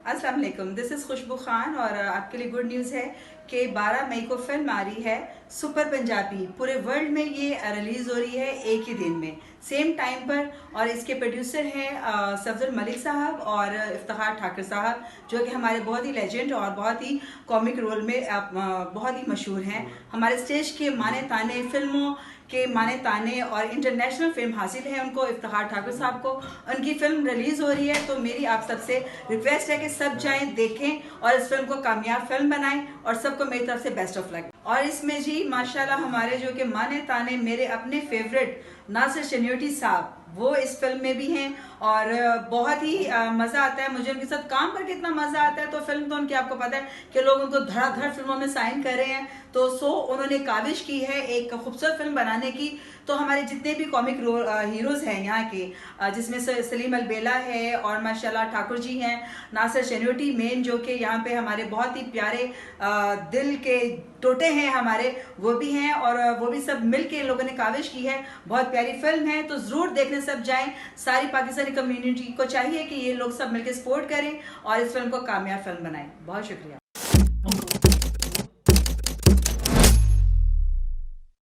अस्सलाम वालेकुम, this is खुशबू खान और आपके लिए गुड न्यूज़ है कि 12 मई को फिल्म आ रही है सुपर पंजाबी। पूरे वर्ल्ड में ये रिलीज़ हो रही है एक ही दिन में, सेम टाइम पर। और इसके प्रोड्यूसर हैं सफदर मलिक साहब और इफ्तिखार ठाकर साहब, जो कि हमारे बहुत ही लेजेंड और बहुत ही कॉमिक रोल में बहुत ही मशहूर हैं। हमारे स्टेज के माने ताने, फिल्मों के माने ताने और इंटरनेशनल फेम हासिल है उनको, इफ्तिखार ठाकुर साहब को। उनकी फिल्म रिलीज हो रही है, तो मेरी आप सबसे रिक्वेस्ट है कि सब जाएं, देखें और इस फिल्म को कामयाब फिल्म बनाएं। और सबको मेरी तरफ से बेस्ट ऑफ लक। और इसमें जी माशाल्लाह हमारे जो कि माने ताने मेरे अपने फेवरेट नासिर शनियोटी साहब, वो इस फिल्म में भी हैं और बहुत ही मजा आता है मुझे उनके साथ काम करके। इतना मजा आता है। तो फिल्म तो उनकी आपको पता है कि लोग उनको धड़ाधड़ फिल्मों में साइन कर रहे हैं, तो उन्होंने काविश की है एक खूबसूरत फिल्म बनाने की। तो हमारे जितने भी कॉमिक हीरोज हैं यहाँ के, जिसमें सलीम अलबेला है और माशाल्लाह ठाकुर जी हैं, नासिर शनियोटी मेन जो कि यहाँ पे हमारे बहुत ही प्यारे दिल के टोटे हैं हमारे, वो भी हैं। और वो भी सब मिल के लोगों ने काविश की है। बहुत प्यारी फिल्म है, तो जरूर देखने सब जाएं। सारी पाकिस्तानी कम्युनिटी को चाहिए कि ये लोग सब मिलकर सपोर्ट करें और इस फिल्म को कामयाब फिल्म बनाएं। बहुत शुक्रिया।